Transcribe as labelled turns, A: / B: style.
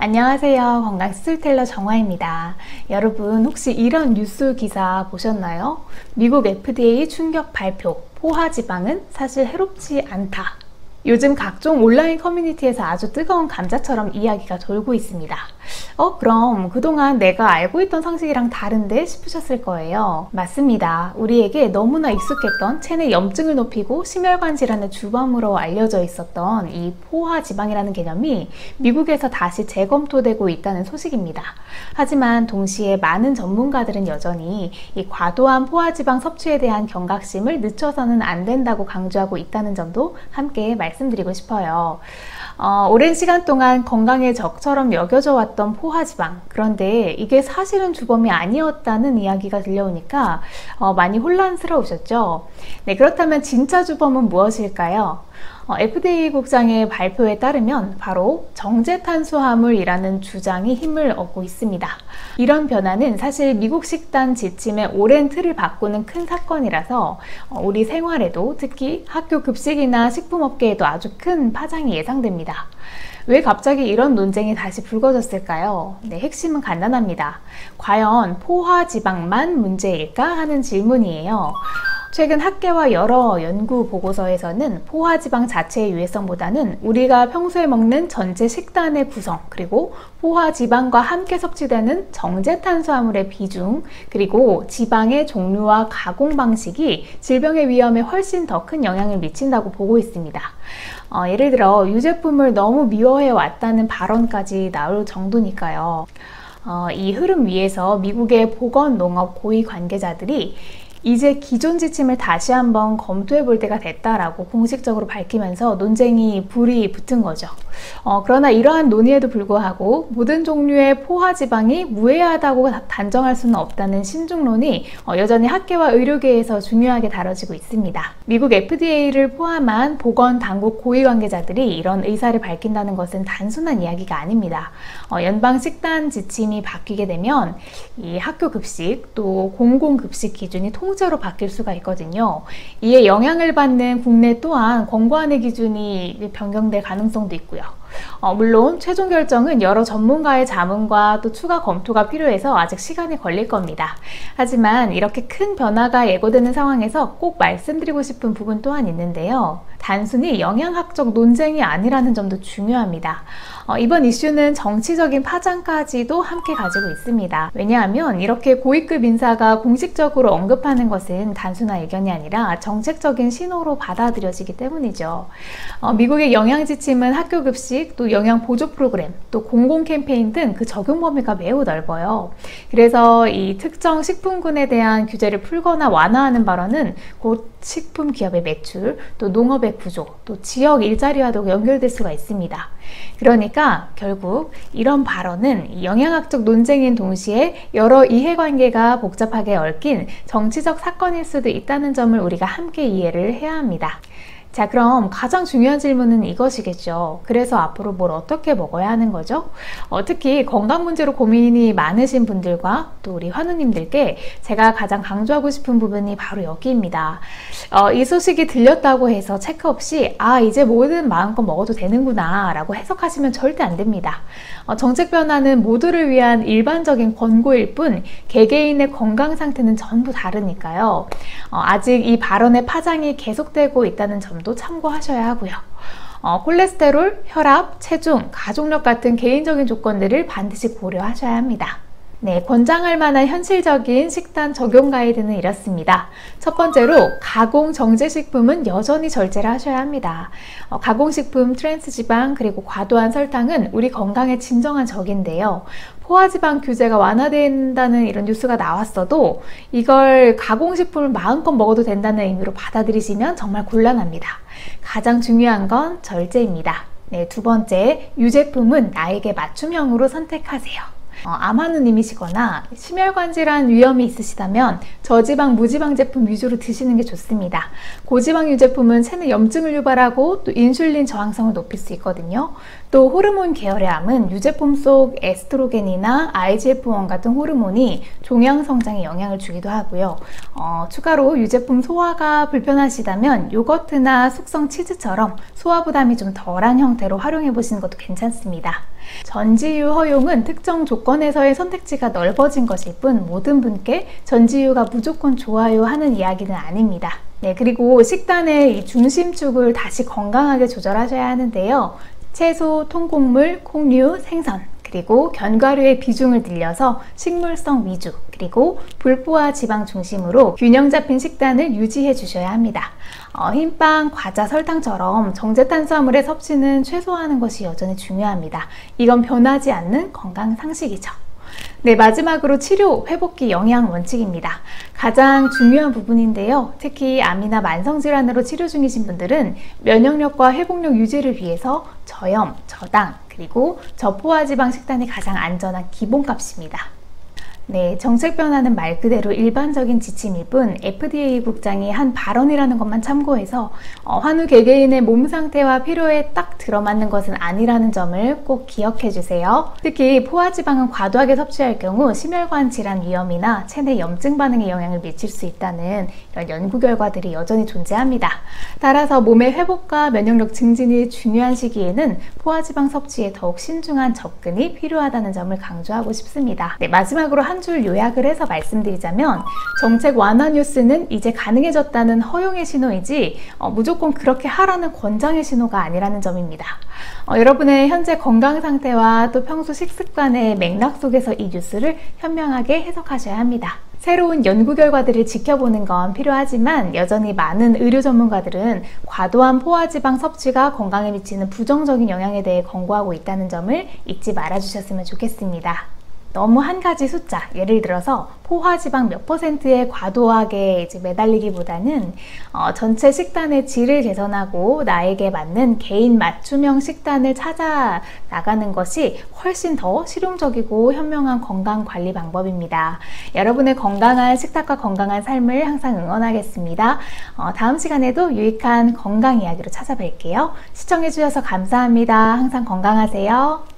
A: 안녕하세요. 건강 스토리텔러 정화입니다. 여러분 혹시 이런 뉴스 기사 보셨나요? 미국 FDA 충격 발표, 포화지방은 사실 해롭지 않다. 요즘 각종 온라인 커뮤니티에서 아주 뜨거운 감자처럼 이야기가 돌고 있습니다. 그럼 그동안 내가 알고 있던 상식이랑 다른데 싶으셨을 거예요. 맞습니다. 우리에게 너무나 익숙했던 체내 염증을 높이고 심혈관 질환의 주범으로 알려져 있었던 이 포화지방이라는 개념이 미국에서 다시 재검토되고 있다는 소식입니다. 하지만 동시에 많은 전문가들은 여전히 이 과도한 포화지방 섭취에 대한 경각심을 늦춰서는 안 된다고 강조하고 있다는 점도 함께 말씀드리고 싶어요. 오랜 시간 동안 건강의 적처럼 여겨져 왔던 포화지방, 그런데 이게 사실은 주범이 아니었다는 이야기가 들려오니까 많이 혼란스러우셨죠? 네, 그렇다면 진짜 주범은 무엇일까요? FDA 국장의 발표에 따르면 바로 정제탄수화물이라는 주장이 힘을 얻고 있습니다. 이런 변화는 사실 미국 식단 지침의 오랜 틀을 바꾸는 큰 사건이라서 우리 생활에도, 특히 학교 급식이나 식품업계에도 아주 큰 파장이 예상됩니다. 왜 갑자기 이런 논쟁이 다시 불거졌을까요? 네, 핵심은 간단합니다. 과연 포화지방만 문제일까 하는 질문이에요. 최근 학계와 여러 연구 보고서에서는 포화지방 자체의 유해성보다는 우리가 평소에 먹는 전체 식단의 구성, 그리고 포화지방과 함께 섭취되는 정제탄수화물의 비중, 그리고 지방의 종류와 가공 방식이 질병의 위험에 훨씬 더 큰 영향을 미친다고 보고 있습니다. 예를 들어 유제품을 너무 미워해 왔다는 발언까지 나올 정도니까요. 이 흐름 위에서 미국의 보건농업 고위 관계자들이 이제 기존 지침을 다시 한번 검토해 볼 때가 됐다라고 공식적으로 밝히면서 논쟁이 불이 붙은 거죠. 그러나 이러한 논의에도 불구하고 모든 종류의 포화지방이 무해하다고 단정할 수는 없다는 신중론이 여전히 학계와 의료계에서 중요하게 다뤄지고 있습니다. 미국 FDA를 포함한 보건당국 고위 관계자들이 이런 의사를 밝힌다는 것은 단순한 이야기가 아닙니다. 연방 식단 지침이 바뀌게 되면 이 학교 급식 또 공공급식 기준이 통째로 바뀔 수가 있거든요. 이에 영향을 받는 국내 또한 권고안의 기준이 변경될 가능성도 있고요. 물론 최종 결정은 여러 전문가의 자문과 또 추가 검토가 필요해서 아직 시간이 걸릴 겁니다. 하지만 이렇게 큰 변화가 예고되는 상황에서 꼭 말씀드리고 싶은 부분 또한 있는데요. 단순히 영양학적 논쟁이 아니라는 점도 중요합니다. 이번 이슈는 정치적인 파장까지도 함께 가지고 있습니다. 왜냐하면 이렇게 고위급 인사가 공식적으로 언급하는 것은 단순한 의견이 아니라 정책적인 신호로 받아들여지기 때문이죠. 미국의 영양지침은 학교 급식, 또 영양 보조 프로그램, 또 공공 캠페인 등 그 적용 범위가 매우 넓어요. 그래서 이 특정 식품군에 대한 규제를 풀거나 완화하는 발언은 곧 식품 기업의 매출, 또 농업의 구조, 또 지역 일자리와도 연결될 수가 있습니다. 그러니까 결국 이런 발언은 영양학적 논쟁인 동시에 여러 이해관계가 복잡하게 얽힌 정치적 사건일 수도 있다는 점을 우리가 함께 이해를 해야 합니다. 자, 그럼 가장 중요한 질문은 이것이겠죠. 그래서 앞으로 뭘 어떻게 먹어야 하는 거죠? 특히 건강 문제로 고민이 많으신 분들과 또 우리 환우님들께 제가 가장 강조하고 싶은 부분이 바로 여기입니다. 이 소식이 들렸다고 해서 체크 없이 이제 뭐든 마음껏 먹어도 되는구나 라고 해석하시면 절대 안 됩니다. 정책 변화는 모두를 위한 일반적인 권고일 뿐 개개인의 건강 상태는 전부 다르니까요. 아직 이 발언의 파장이 계속되고 있다는 점도 참고하셔야 하고요. 콜레스테롤, 혈압, 체중, 가족력 같은 개인적인 조건들을 반드시 고려하셔야 합니다. 네, 권장할 만한 현실적인 식단 적용 가이드는 이렇습니다. 첫 번째로 가공 정제식품은 여전히 절제를 하셔야 합니다. 가공식품, 트랜스지방, 그리고 과도한 설탕은 우리 건강의 진정한 적인데요. 포화지방 규제가 완화된다는 이런 뉴스가 나왔어도 이걸 가공식품을 마음껏 먹어도 된다는 의미로 받아들이시면 정말 곤란합니다. 가장 중요한 건 절제입니다. 네, 두 번째, 유제품은 나에게 맞춤형으로 선택하세요. 암환우님이시거나 심혈관 질환 위험이 있으시다면 저지방, 무지방 제품 위주로 드시는 게 좋습니다. 고지방 유제품은 체내 염증을 유발하고 또 인슐린 저항성을 높일 수 있거든요. 또 호르몬 계열의 암은 유제품 속 에스트로겐이나 IGF-1 같은 호르몬이 종양 성장에 영향을 주기도 하고요. 추가로 유제품 소화가 불편하시다면 요거트나 숙성 치즈처럼 소화 부담이 좀 덜한 형태로 활용해 보시는 것도 괜찮습니다. 전지유 허용은 특정 조건에서의 선택지가 넓어진 것일 뿐 모든 분께 전지유가 무조건 좋아요 하는 이야기는 아닙니다. 네, 그리고 식단의 이 중심축을 다시 건강하게 조절하셔야 하는데요. 채소, 통곡물, 콩류, 생선, 그리고 견과류의 비중을 늘려서 식물성 위주, 그리고 불포화 지방 중심으로 균형 잡힌 식단을 유지해 주셔야 합니다. 흰빵, 과자, 설탕처럼 정제 탄수화물의 섭취는 최소화하는 것이 여전히 중요합니다. 이건 변하지 않는 건강 상식이죠. 네, 마지막으로 치료, 회복기 영양 원칙입니다. 가장 중요한 부분인데요. 특히 암이나 만성질환으로 치료 중이신 분들은 면역력과 회복력 유지를 위해서 저염, 저당, 그리고 저포화 지방 식단이 가장 안전한 기본값입니다. 네, 정책 변화는 말 그대로 일반적인 지침일 뿐 FDA 국장이 한 발언이라는 것만 참고해서 환우 개개인의 몸 상태와 필요에 딱 들어맞는 것은 아니라는 점을 꼭 기억해 주세요. 특히 포화지방은 과도하게 섭취할 경우 심혈관 질환 위험이나 체내 염증 반응에 영향을 미칠 수 있다는 이런 연구 결과들이 여전히 존재합니다. 따라서 몸의 회복과 면역력 증진이 중요한 시기에는 포화지방 섭취에 더욱 신중한 접근이 필요하다는 점을 강조하고 싶습니다. 네, 마지막으로 한 줄 요약을 해서 말씀드리자면 정책 완화 뉴스는 이제 가능해졌다는 허용의 신호이지 무조건 그렇게 하라는 권장의 신호가 아니라는 점입니다. 여러분의 현재 건강 상태와 또 평소 식습관의 맥락 속에서 이 뉴스를 현명하게 해석하셔야 합니다. 새로운 연구 결과들을 지켜보는 건 필요하지만 여전히 많은 의료 전문가들은 과도한 포화지방 섭취가 건강에 미치는 부정적인 영향에 대해 권고하고 있다는 점을 잊지 말아주셨으면 좋겠습니다. 너무 한 가지 숫자, 예를 들어서 포화지방 몇 %에 과도하게 매달리기보다는 전체 식단의 질을 개선하고 나에게 맞는 개인 맞춤형 식단을 찾아 나가는 것이 훨씬 더 실용적이고 현명한 건강 관리 방법입니다. 여러분의 건강한 식탁과 건강한 삶을 항상 응원하겠습니다. 다음 시간에도 유익한 건강 이야기로 찾아뵐게요. 시청해주셔서 감사합니다. 항상 건강하세요.